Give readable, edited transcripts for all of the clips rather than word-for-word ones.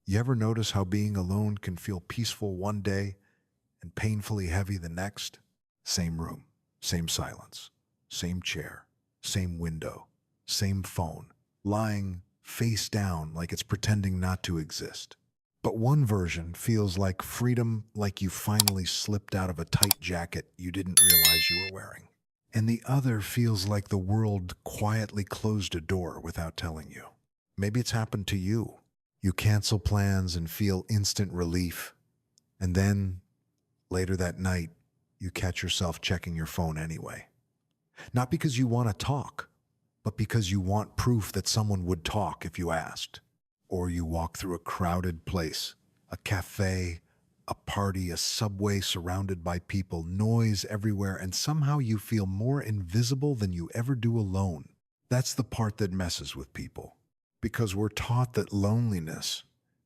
You ever notice how being alone can feel peaceful one day and painfully heavy the next? Same room, same silence, same chair, same window, same phone, lying face down like it's pretending not to exist. But one version feels like freedom, like you finally slipped out of a tight jacket you didn't realize you were wearing. And the other feels like the world quietly closed a door without telling you. Maybe it's happened to you. You cancel plans and feel instant relief. And then, later that night, you catch yourself checking your phone anyway. Not because you want to talk, but because you want proof that someone would talk if you asked. Or you walk through a crowded place, a cafe, a party, a subway surrounded by people, noise everywhere, and somehow you feel more invisible than you ever do alone. That's the part that messes with people. Because we're taught that loneliness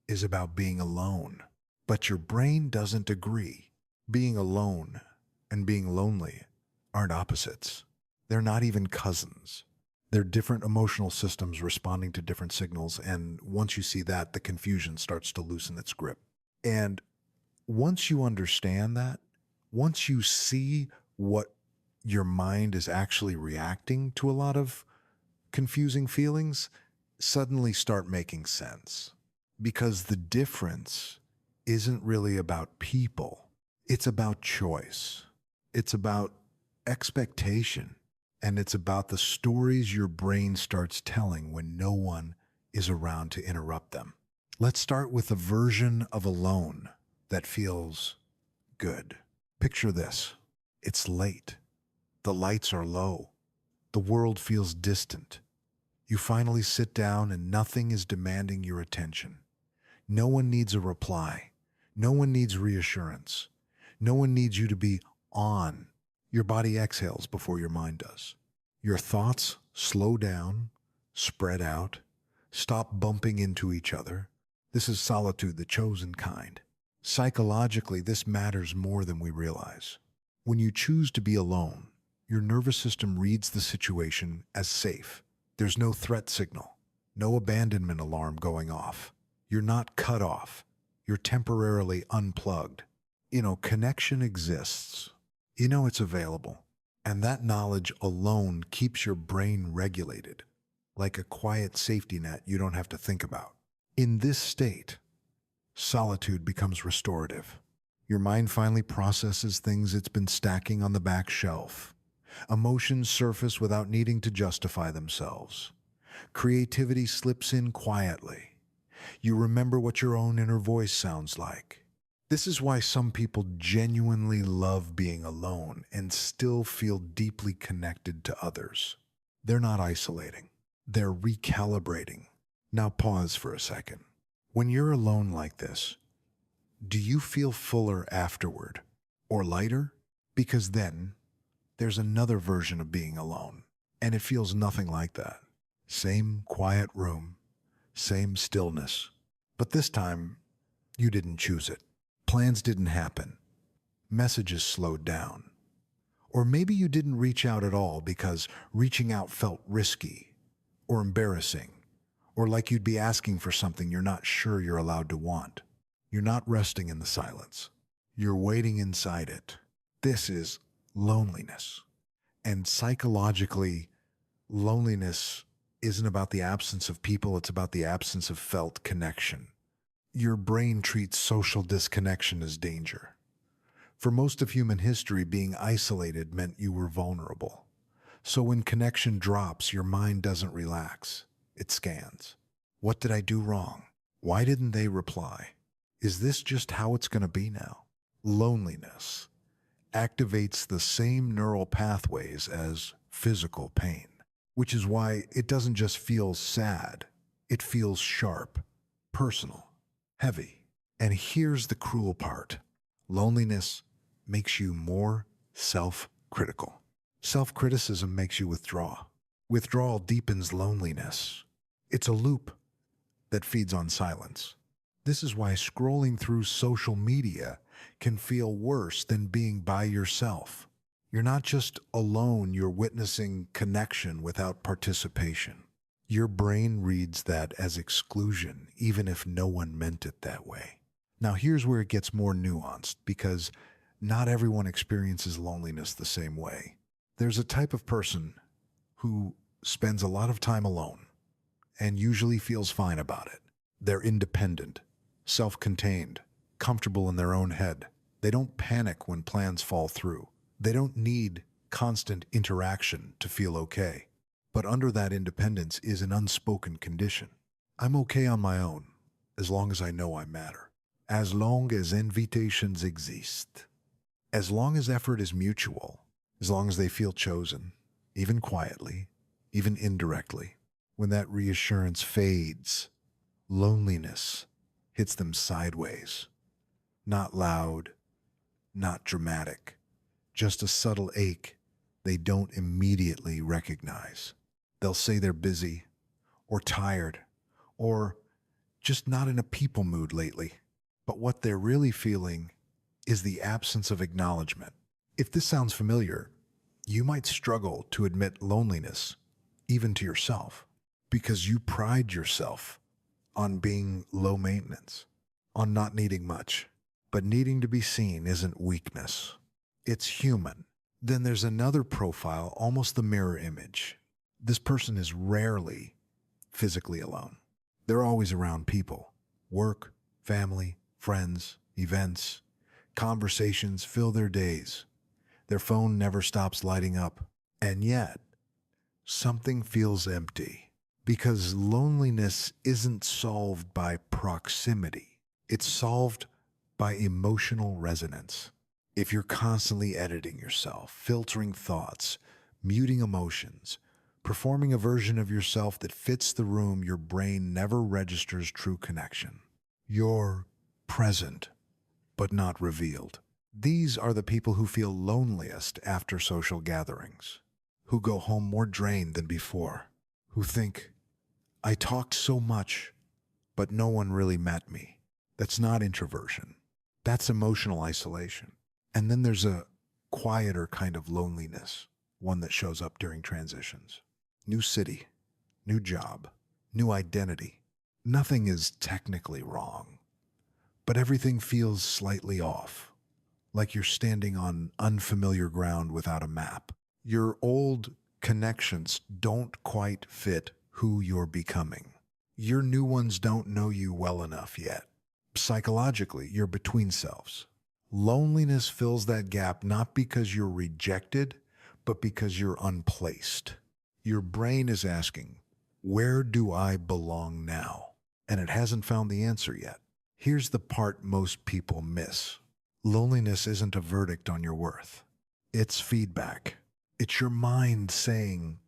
is about being alone. But your brain doesn't agree. Being alone and being lonely aren't opposites. They're not even cousins. They're different emotional systems responding to different signals, and once you see that, the confusion starts to loosen its grip. And once you understand that, once you see what your mind is actually reacting to a lot of confusing feelings, suddenly start making sense. Because the difference isn't really about people. It's about choice. It's about expectation. And it's about the stories your brain starts telling when no one is around to interrupt them. Let's start with a version of alone that feels good. Picture this. It's late. The lights are low. The world feels distant. You finally sit down and nothing is demanding your attention. No one needs a reply. No one needs reassurance. No one needs you to be on. Your body exhales before your mind does. Your thoughts slow down, spread out, stop bumping into each other. This is solitude, the chosen kind. Psychologically, this matters more than we realize. When you choose to be alone, your nervous system reads the situation as safe. There's no threat signal, no abandonment alarm going off. You're not cut off. You're temporarily unplugged. Connection exists. It's available. And that knowledge alone keeps your brain regulated, like a quiet safety net you don't have to think about. In this state, solitude becomes restorative. Your mind finally processes things it's been stacking on the back shelf. Emotions surface without needing to justify themselves. Creativity slips in quietly. You remember what your own inner voice sounds like. This is why some people genuinely love being alone and still feel deeply connected to others. They're not isolating. They're recalibrating. Now pause for a second. When you're alone like this, do you feel fuller afterward or lighter? Because then there's another version of being alone, and it feels nothing like that. Same quiet room, same stillness. But this time, you didn't choose it. Plans didn't happen. Messages slowed down. Or maybe you didn't reach out at all because reaching out felt risky or embarrassing, or like you'd be asking for something you're not sure you're allowed to want. You're not resting in the silence. You're waiting inside it. This is loneliness. And psychologically, loneliness isn't about the absence of people, it's about the absence of felt connection. Your brain treats social disconnection as danger. For most of human history, being isolated meant you were vulnerable. So when connection drops, your mind doesn't relax. It scans. What did I do wrong? Why didn't they reply? Is this just how it's going to be now? Loneliness activates the same neural pathways as physical pain, which is why it doesn't just feel sad. It feels sharp, personal, heavy. And here's the cruel part. Loneliness makes you more self-critical. Self-criticism makes you withdraw. Withdrawal deepens loneliness. It's a loop that feeds on silence. This is why scrolling through social media can feel worse than being by yourself. You're not just alone, you're witnessing connection without participation. Your brain reads that as exclusion, even if no one meant it that way. Now, here's where it gets more nuanced because not everyone experiences loneliness the same way. There's a type of person who spends a lot of time alone and usually feels fine about it. They're independent, self-contained, comfortable in their own head. They don't panic when plans fall through. They don't need constant interaction to feel okay. But under that independence is an unspoken condition. I'm okay on my own, as long as I know I matter. As long as invitations exist. As long as effort is mutual. As long as they feel chosen, even quietly, even indirectly. When that reassurance fades, loneliness hits them sideways. Not loud, not dramatic, just a subtle ache they don't immediately recognize. They'll say they're busy, or tired, or just not in a people mood lately. But what they're really feeling is the absence of acknowledgement. If this sounds familiar, you might struggle to admit loneliness, even to yourself, because you pride yourself on being low maintenance, on not needing much. But needing to be seen isn't weakness. It's human. Then there's another profile, almost the mirror image. This person is rarely physically alone. They're always around people. Work, family, friends, events, conversations fill their days. Their phone never stops lighting up. And yet, something feels empty. Because loneliness isn't solved by proximity. It's solved by emotional resonance. If you're constantly editing yourself, filtering thoughts, muting emotions, performing a version of yourself that fits the room, your brain never registers true connection. You're present, but not revealed. These are the people who feel loneliest after social gatherings, who go home more drained than before, who think, I talked so much, but no one really met me. That's not introversion. That's emotional isolation. And then there's a quieter kind of loneliness, one that shows up during transitions. New city, new job, new identity. Nothing is technically wrong, but everything feels slightly off, like you're standing on unfamiliar ground without a map. Your old connections don't quite fit who you're becoming. Your new ones don't know you well enough yet. Psychologically, you're between selves. Loneliness fills that gap not because you're rejected, but because you're unplaced. Your brain is asking, where do I belong now? And it hasn't found the answer yet. Here's the part most people miss. Loneliness isn't a verdict on your worth. It's feedback. It's your mind saying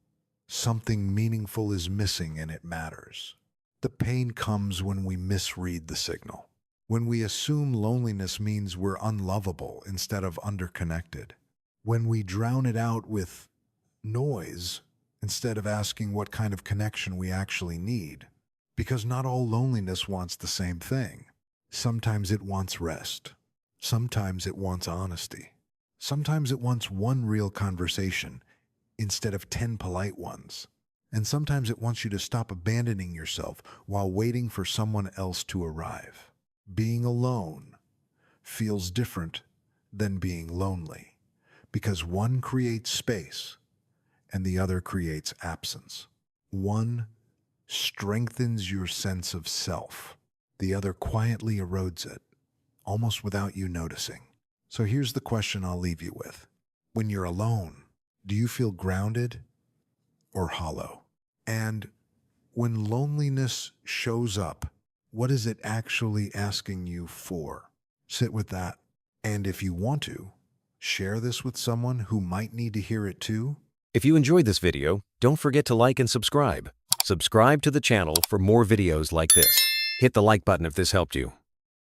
something meaningful is missing and it matters. The pain comes when we misread the signal. When we assume loneliness means we're unlovable instead of underconnected. When we drown it out with noise instead of asking what kind of connection we actually need. Because not all loneliness wants the same thing. Sometimes it wants rest. Sometimes it wants honesty. Sometimes it wants one real conversation instead of 10 polite ones. And sometimes it wants you to stop abandoning yourself while waiting for someone else to arrive. Being alone feels different than being lonely because one creates space and the other creates absence. One strengthens your sense of self. The other quietly erodes it, almost without you noticing. So here's the question I'll leave you with. When you're alone, do you feel grounded or hollow? And when loneliness shows up, what is it actually asking you for? Sit with that. And if you want to, share this with someone who might need to hear it too. If you enjoyed this video, don't forget to like and subscribe. Subscribe to the channel for more videos like this. Hit the like button if this helped you.